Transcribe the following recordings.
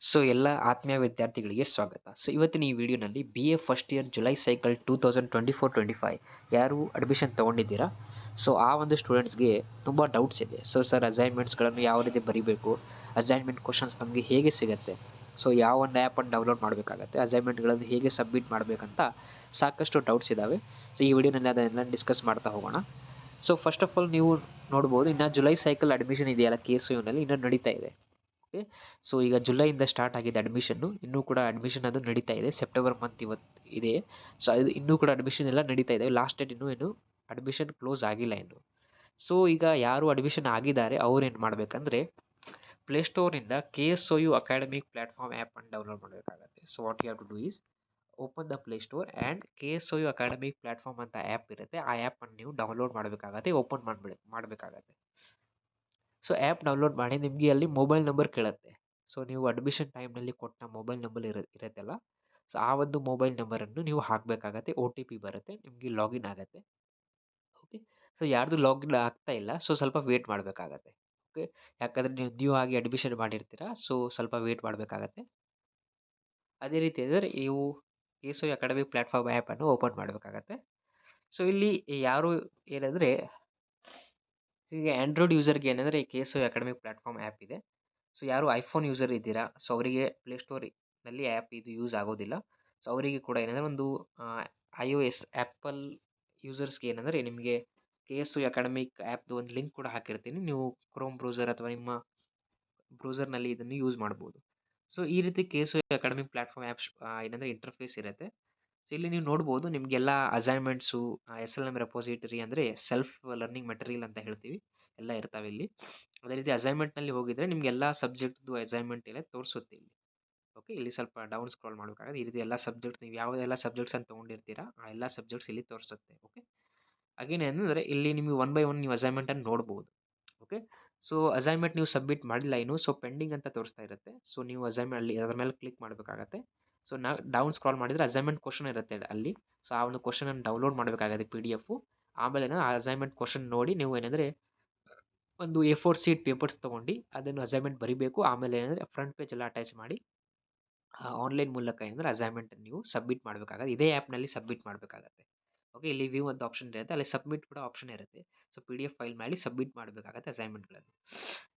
So ಎಲ್ಲ ಆತ್ಮೀಯ ವಿದ್ಯಾರ್ಥಿಗಳಿಗೆ ಸ್ವಾಗತ. ಸೊ ಇವತ್ತಿನ ಈ ವಿಡಿಯೋನಲ್ಲಿ BA first year July cycle 2024-25 ಯಾರು ಅಡ್ಮಿಷನ್ ತೊಗೊಂಡಿದ್ದೀರಾ, ಸೊ ಆ ಒಂದು ಸ್ಟೂಡೆಂಟ್ಸ್ಗೆ ತುಂಬ ಡೌಟ್ಸ್ ಇದೆ. ಸೊ ಸರ್, ಅಸೈನ್ಮೆಂಟ್ಸ್ಗಳನ್ನು ಯಾವ ರೀತಿ ಬರೀಬೇಕು, ಅಸೈನ್ಮೆಂಟ್ ಕ್ವಶನ್ಸ್ ನಮಗೆ ಹೇಗೆ ಸಿಗುತ್ತೆ, ಸೊ ಯಾವ ಒಂದು ಆ್ಯಪನ್ನು ಡೌನ್ಲೋಡ್ ಮಾಡಬೇಕಾಗತ್ತೆ, ಅಸೈನ್ಮೆಂಟ್ಗಳನ್ನು ಹೇಗೆ ಸಬ್ಮಿಟ್ ಮಾಡಬೇಕಂತ ಸಾಕಷ್ಟು ಡೌಟ್ಸ್ ಇದ್ದಾವೆ. ಸೊ ಈ ವಿಡಿಯೋನಲ್ಲಿ ಅದನ್ನೆಲ್ಲ ಡಿಸ್ಕಸ್ ಮಾಡ್ತಾ ಹೋಗೋಣ. ಸೊ ಫಸ್ಟ್ ಆಫ್ ಆಲ್ ನೀವು ನೋಡ್ಬೋದು, ಇನ್ನು ಜುಲೈ ಸೈಕಲ್ ಅಡ್ಮಿಷನ್ ಇದೆಯಲ್ಲ KSU-ನಲ್ಲಿ ಇನ್ನೂ ನಡೀತಾ ಇದೆ. ಓಕೆ, ಸೊ ಈಗ ಜುಲೈಯಿಂದ ಸ್ಟಾರ್ಟ್ ಆಗಿದೆ ಅಡ್ಮಿಷನ್ನು, ಇನ್ನೂ ಕೂಡ ಅಡ್ಮಿಷನ್ ಅದು ನಡೀತಾ ಇದೆ. ಸೆಪ್ಟೆಂಬರ್ ಮಂತ್ ಇವತ್ತು ಇದೆ. ಸೊ ಅದು ಇನ್ನೂ ಕೂಡ ಅಡ್ಮಿಷನ್ ಎಲ್ಲ ನಡೀತಾ ಇದೆ. ಲಾಸ್ಟ್ ಡೇಟ್ ಏನು ಅಡ್ಮಿಷನ್ ಕ್ಲೋಸ್ ಆಗಿಲ್ಲ ಇನ್ನು. ಸೊ ಈಗ ಯಾರು ಅಡ್ಮಿಷನ್ ಆಗಿದ್ದಾರೆ ಅವ್ರೇನು ಮಾಡಬೇಕಂದ್ರೆ, ಪ್ಲೇಸ್ಟೋರ್ನಿಂದ KSOU ಅಕಾಡೆಮಿಕ್ ಪ್ಲಾಟ್ಫಾರ್ಮ್ ಆ್ಯಪನ್ನು ಡೌನ್ಲೋಡ್ ಮಾಡಬೇಕಾಗತ್ತೆ. So what you have to do is open the Play Store and KSOU academic platform ಅಂತ ಆ್ಯಪ್ ಇರುತ್ತೆ. ಆ ಆ್ಯಪನ್ನು ನೀವು ಡೌನ್ಲೋಡ್ ಮಾಡಬೇಕಾಗತ್ತೆ, ಓಪನ್ ಮಾಡಬೇಕಾಗತ್ತೆ. ಸೊ ಆ್ಯಪ್ ಡೌನ್ಲೋಡ್ ಮಾಡಿ ನಿಮಗೆ ಅಲ್ಲಿ ಮೊಬೈಲ್ ನಂಬರ್ ಕೇಳುತ್ತೆ. ಸೊ ನೀವು ಅಡ್ಮಿಷನ್ ಟೈಮ್ನಲ್ಲಿ ಕೊಟ್ಟ ಮೊಬೈಲ್ ನಂಬರ್ ಇರುತ್ತಲ್ಲ, ಸೊ ಆ ಒಂದು ಮೊಬೈಲ್ ನಂಬರನ್ನು ನೀವು ಹಾಕಬೇಕಾಗತ್ತೆ. OTP ಬರುತ್ತೆ, ನಿಮಗೆ ಲಾಗಿನ್ ಆಗುತ್ತೆ. ಓಕೆ, ಸೊ ಯಾರ್ದು ಲಾಗಿನ್ ಆಗ್ತಾ ಇಲ್ಲ, ಸೊ ಸ್ವಲ್ಪ ವೇಟ್ ಮಾಡಬೇಕಾಗತ್ತೆ. ಓಕೆ, ಯಾಕಂದರೆ ನೀವು ನ್ಯೂ ಆಗಿ ಅಡ್ಮಿಷನ್ ಮಾಡಿರ್ತೀರಾ, ಸೊ ಸ್ವಲ್ಪ ವೇಟ್ ಮಾಡಬೇಕಾಗತ್ತೆ. ಅದೇ ರೀತಿ ಅಂದರೆ ನೀವು KSOU ಅಕಾಡೆಮಿಕ್ ಪ್ಲಾಟ್ಫಾರ್ಮ್ ಆ್ಯಪನ್ನು ಓಪನ್ ಮಾಡಬೇಕಾಗತ್ತೆ. ಸೊ ಇಲ್ಲಿ ಯಾರು ಏನಂದರೆ, ಈಗ ಆ್ಯಂಡ್ರಾಯ್ಡ್ ಯೂಸರ್ಗೆ ಏನಂದರೆ KSOU ಅಕಾಡೆಮಿಕ್ ಪ್ಲಾಟ್ಫಾರ್ಮ್ ಆ್ಯಪ್ ಇದೆ. ಸೊ ಯಾರು ಐಫೋನ್ ಯೂಸರ್ ಇದ್ದೀರಾ, ಸೊ ಅವರಿಗೆ ಪ್ಲೇಸ್ಟೋರಿನಲ್ಲಿ ಆ್ಯಪ್ ಇದು ಯೂಸ್ ಆಗೋದಿಲ್ಲ. ಸೊ ಅವರಿಗೆ ಕೂಡ ಏನಂದರೆ ಒಂದು iOS ಆ್ಯಪಲ್ ಯೂಸರ್ಸ್ಗೆ ಏನಂದರೆ ನಿಮಗೆ KSOU ಅಕಾಡೆಮಿಕ್ ಆ್ಯಪ್ದು ಒಂದು ಲಿಂಕ್ ಕೂಡ ಹಾಕಿರ್ತೀನಿ. ನೀವು ಕ್ರೋಮ್ ಬ್ರೌಸರ್ ಅಥವಾ ನಿಮ್ಮ ಬ್ರೌಸರ್ನಲ್ಲಿ ಇದನ್ನು ಯೂಸ್ ಮಾಡ್ಬೋದು. ಸೊ ಈ ರೀತಿ KSOU ಅಕಾಡೆಮಿಕ್ ಪ್ಲಾಟ್ಫಾರ್ಮ್ ಆ್ಯಪ್ಸ್ ಏನಂದರೆ ಇಂಟರ್ಫೇಸ್ ಇರುತ್ತೆ. ಸೊ ಇಲ್ಲಿ ನೀವು ನೋಡ್ಬೋದು, ನಿಮಗೆಲ್ಲ ಅಸೈನ್ಮೆಂಟ್ಸು, SLM ರೆಪೋಸಿಟರಿ ಅಂದರೆ ಸೆಲ್ಫ್ ಲರ್ನಿಂಗ್ ಮೆಟೀರಿಯಲ್ ಅಂತ ಹೇಳ್ತೀವಿ, ಎಲ್ಲ ಇರ್ತಾವೆ ಇಲ್ಲಿ. ಅದೇ ರೀತಿ ಅಸೈನ್ಮೆಂಟ್ನಲ್ಲಿ ಹೋಗಿದರೆ ನಿಮ್ಗೆ ಎಲ್ಲ ಸಬ್ಜೆಕ್ಟ್ದು ಅಸೈನ್ಮೆಂಟ್ ಎಲ್ಲ ತೋರಿಸುತ್ತೆ ಇಲ್ಲಿ. ಓಕೆ, ಇಲ್ಲಿ ಸ್ವಲ್ಪ ಡೌನ್ ಸ್ಕ್ರಾಲ್ ಮಾಡಬೇಕಾಗುತ್ತೆ. ಈ ರೀತಿ ಎಲ್ಲ ಸಬ್ಜೆಕ್ಟ್ಸ್ ನೀವು ಯಾವುದೆಲ್ಲ ಸಬ್ಜೆಕ್ಟ್ಸನ್ನು ತೊಗೊಂಡಿರ್ತೀರಾ ಆ ಎಲ್ಲ ಸಬ್ಜೆಕ್ಟ್ಸ್ ಇಲ್ಲಿ ತೋರಿಸುತ್ತೆ. ಓಕೆ, ಅಗೇನ್ ಏನಂದರೆ ಇಲ್ಲಿ ನಿಮಗೆ 1 ಬೈ 1 ನೀವು ಅಸೈನ್ಮೆಂಟನ್ನು ನೋಡ್ಬೋದು. ಓಕೆ, ಸೊ ಅಸೈನ್ಮೆಂಟ್ ನೀವು ಸಬ್ಮಿಟ್ ಮಾಡಿಲ್ಲ ಇನ್ನು, ಸೊ ಪೆಂಡಿಂಗ್ ಅಂತ ತೋರಿಸ್ತಾ ಇರುತ್ತೆ. ಸೊ ನೀವು ಅಸೈನ್ಮೆಂಟ್ ಅಲ್ಲಿ ಅದರ ಮೇಲೆ ಕ್ಲಿಕ್ ಮಾಡಬೇಕಾಗತ್ತೆ. ಸೊ ಡೌನ್ ಸ್ಕ್ರಾಲ್ ಮಾಡಿದರೆ ಅಸೈನ್ಮೆಂಟ್ ಕ್ವಶನ್ ಇರುತ್ತೆ ಅಲ್ಲಿ. ಸೊ ಆ ಒಂದು ಕ್ವಶನನ್ನು ಡೌನ್ಲೋಡ್ ಮಾಡಬೇಕಾಗುತ್ತೆ PDF. ಆಮೇಲೆ ಆ ಅಸೈನ್ಮೆಂಟ್ ಕ್ವಶನ್ ನೋಡಿ ನೀವು ಏನಂದರೆ ಒಂದು A4 ಶೀಟ್ ಪೇಪರ್ಸ್ ತೊಗೊಂಡು ಅದನ್ನು ಅಸೈನ್ಮೆಂಟ್ ಬರೀಬೇಕು. ಆಮೇಲೆ ಏನಂದರೆ ಫ್ರಂಟ್ ಪೇಜ್ ಎಲ್ಲ ಅಟ್ಯಾಚ್ ಮಾಡಿ ಆನ್ಲೈನ್ ಮೂಲಕ ಏನಂದರೆ ಅಸೈನ್ಮೆಂಟ್ ನೀವು ಸಬ್ಮಿಟ್ ಮಾಡಬೇಕಾಗುತ್ತೆ. ಇದೇ ಆ್ಯಪ್ನಲ್ಲಿ ಸಬ್ಮಿಟ್ ಮಾಡಬೇಕಾಗತ್ತೆ. ಓಕೆ, ಇಲ್ಲಿ ವ್ಯೂ ಅಂತ ಆಪ್ಷನ್ ಇರುತ್ತೆ, ಅಲ್ಲಿ ಸಬ್ಮಿಟ್ ಕೂಡ ಆಪ್ಷನ್ ಇರುತ್ತೆ. ಸೊ PDF ಫೈಲ್ ಮಾಡಿ ಸಬ್ಮಿಟ್ ಮಾಡಬೇಕಾಗತ್ತೆ ಅಸೈನ್ಮೆಂಟ್ಗಳನ್ನು.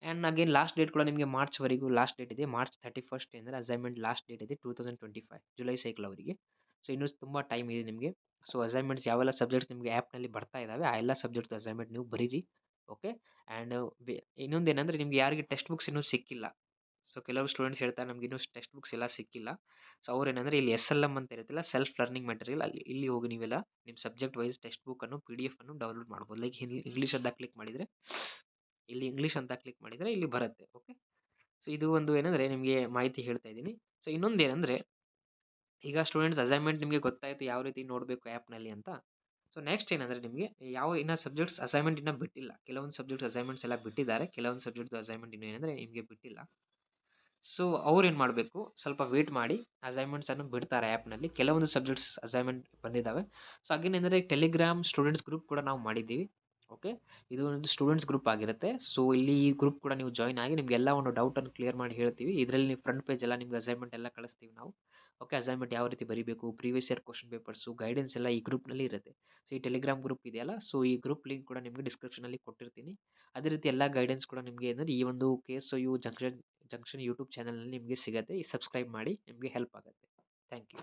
ಆ್ಯಂಡ್ ಅಗೇನ್ ಲಾಸ್ಟ್ ಡೇಟ್ ಕೂಡ ನಿಮಗೆ ಮಾರ್ಚ್ವರೆಗೂ ಲಾಸ್ಟ್ ಡೇಟ್ ಇದೆ. ಮಾರ್ಚ್ 31 ಅಂದರೆ ಅಸೈನ್ಮೆಂಟ್ ಲಾಸ್ಟ್ ಡೇಟ್ ಇದೆ 2025 ಜುಲೈ ಸೈಕಲ್ ಅವರಿಗೆ. ಸೊ ಇನ್ನೂ ತುಂಬ ಟೈಮ್ ಇದೆ ನಿಮಗೆ. ಸೊ ಅಸೈನ್ಮೆಂಟ್ಸ್ ಯಾವೆಲ್ಲ ಸಬ್ಜೆಕ್ಟ್ಸ್ ನಿಮಗೆ ಆ್ಯಪ್ನಲ್ಲಿ ಬರ್ತಾ ಇದ್ದಾವೆ ಆ ಎಲ್ಲ ಸಬ್ಜೆಕ್ಟ್ಸ್ ಅಸೈನ್ಮೆಂಟ್ ನೀವು ಬರೀರಿ. ಓಕೆ, ಆ್ಯಂಡ್ ಇನ್ನೊಂದು ಏನಂದರೆ, ನಿಮ್ಗೆ ಯಾರಿಗೆ ಟೆಕ್ಸ್ಟ್ ಬುಕ್ಸ್ ಇನ್ನೂ ಸಿಕ್ಕಿಲ್ಲ, ಸೊ ಕೆಲವರು ಸ್ಟೂಡೆಂಟ್ಸ್ ಹೇಳ್ತಾರೆ ನಮ್ಗೆ ಇನ್ನೂ ಟೆಕ್ಸ್ಟ್ ಬುಕ್ಸ್ ಎಲ್ಲ ಸಿಕ್ಕಿಲ್ಲ. ಸೊ ಅವ್ರು ಏನಂದರೆ ಇಲ್ಲಿ SLM ಅಂತ ಇರುತ್ತಲ್ಲ, ಸೆಲ್ಫ್ ಲರ್ನಿಂಗ್ ಮೆಟೀರಿಯಲ್, ಇಲ್ಲಿ ಹೋಗಿ ನೀವೆಲ್ಲ ನಿಮ್ಮ ಸಬ್ಜೆಕ್ಟ್ ವೈಸ್ ಟೆಕ್ಸ್ಟ್ ಬುಕ್ಕನ್ನು PDF ಅನ್ನು ಡೌನ್ಲೋಡ್ ಮಾಡ್ಬೋದು. ಲೈಕ್ ಇಂಗ್ಲೀಷ್ ಅಂತ ಕ್ಲಿಕ್ ಮಾಡಿದರೆ ಇಲ್ಲಿ ಬರುತ್ತೆ. ಓಕೆ, ಸೊ ಇದು ಒಂದು ಏನಂದರೆ ನಿಮಗೆ ಮಾಹಿತಿ ಹೇಳ್ತಾ ಇದ್ದೀನಿ. ಸೊ ಇನ್ನೊಂದು ಏನಂದರೆ, ಈಗ ಸ್ಟೂಡೆಂಟ್ಸ್ ಅಸೈನ್ಮೆಂಟ್ ನಿಮಗೆ ಗೊತ್ತಾಯಿತು ಯಾವ ರೀತಿ ನೋಡಬೇಕು ಆ್ಯಪ್ನಲ್ಲಿ ಅಂತ. ಸೊ ನೆಕ್ಸ್ಟ್ ಏನಂದರೆ, ನಿಮಗೆ ಇನ್ನೂ ಸಬ್ಜೆಕ್ಟ್ಸ್ ಅಸೈನ್ಮೆಂಟ್ ಇನ್ನೂ ಬಿಟ್ಟಿಲ್ಲ. ಕೆಲವೊಂದು ಸಬ್ಜೆಕ್ಟ್ಸ್ ಅಸೈನ್ಮೆಂಟ್ಸ್ ಎಲ್ಲ ಬಿಟ್ಟಿದ್ದಾರೆ, ಕೆಲವೊಂದು ಸಬ್ಜೆಕ್ಟ್ದು ಅಸೈನ್ಮೆಂಟ್ ಇನ್ನೂ ಏನಂದರೆ ನಿಮಗೆ ಬಿಟ್ಟಿಲ್ಲ. ಸೊ ಅವ್ರೇನು ಮಾಡಬೇಕು, ಸ್ವಲ್ಪ ವೇಟ್ ಮಾಡಿ, ಅಸೈನ್ಮೆಂಟ್ಸನ್ನು ಬಿಡ್ತಾರೆ ಆ್ಯಪ್ನಲ್ಲಿ. ಕೆಲವೊಂದು ಸಬ್ಜೆಕ್ಟ್ಸ್ ಅಸೈನ್ಮೆಂಟ್ ಬಂದಿದ್ದಾವೆ. ಸೊ ಹಾಗೇನು ಏನಂದರೆ ಟೆಲಿಗ್ರಾಮ್ ಸ್ಟೂಡೆಂಟ್ಸ್ ಗ್ರೂಪ್ ಕೂಡ ನಾವು ಮಾಡಿದ್ದೀವಿ. ಓಕೆ, ಇದು ಒಂದು ಸ್ಟೂಡೆಂಟ್ಸ್ ಗ್ರೂಪ್ ಆಗಿರುತ್ತೆ. ಸೊ ಇಲ್ಲಿ ಈ ಗ್ರೂಪ್ ಕೂಡ ನೀವು ಜಾಯ್ನ್ ಆಗಿ ನಿಮಗೆಲ್ಲ ಒಂದು ಡೌಟನ್ನು ಕ್ಲಿಯರ್ ಮಾಡಿ ಹೇಳ್ತೀವಿ. ಇದರಲ್ಲಿ ನೀವು ಫ್ರಂಟ್ ಪೇಜ್ ಎಲ್ಲ ನಿಮ್ಗೆ ಅಸೈನ್ಮೆಂಟ್ ಎಲ್ಲ ಕಳಿಸ್ತೀವಿ ನಾವು. ಓಕೆ, ಅಸೈನ್ಮೆಂಟ್ ಯಾವ ರೀತಿ ಬರೀಬೇಕು, previous year question papers, guidance ಎಲ್ಲ ಈ ಗ್ರೂಪ್ನಲ್ಲಿ ಇರುತ್ತೆ. ಸೊ ಈ ಟೆಲಿಗ್ರಾಮ್ ಗ್ರೂಪ್ ಇದೆಯಲ್ಲ, ಸೊ ಈ ಗ್ರೂಪ್ ಲಿಂಕ್ ಕೂಡ ನಿಮಗೆ ಡಿಸ್ಕ್ರಿಪ್ಷನಲ್ಲಿ ಕೊಟ್ಟಿರ್ತೀನಿ. ಅದೇ ರೀತಿ ಎಲ್ಲ ಗೈಡೆನ್ಸ್ ಕೂಡ ನಿಮಗೆ ಏನಂದರೆ ಈ ಒಂದು KSOU ಜಂಕ್ಷನ್ ಯೂಟ್ಯೂಬ್ ಚಾನಲ್ನಲ್ಲಿ ನಿಮಗೆ ಸಿಗುತ್ತೆ. ಸಬ್ಸ್ಕ್ರೈಬ್ ಮಾಡಿ, ನಿಮಗೆ ಹೆಲ್ಪ್ ಆಗುತ್ತೆ. Thank you.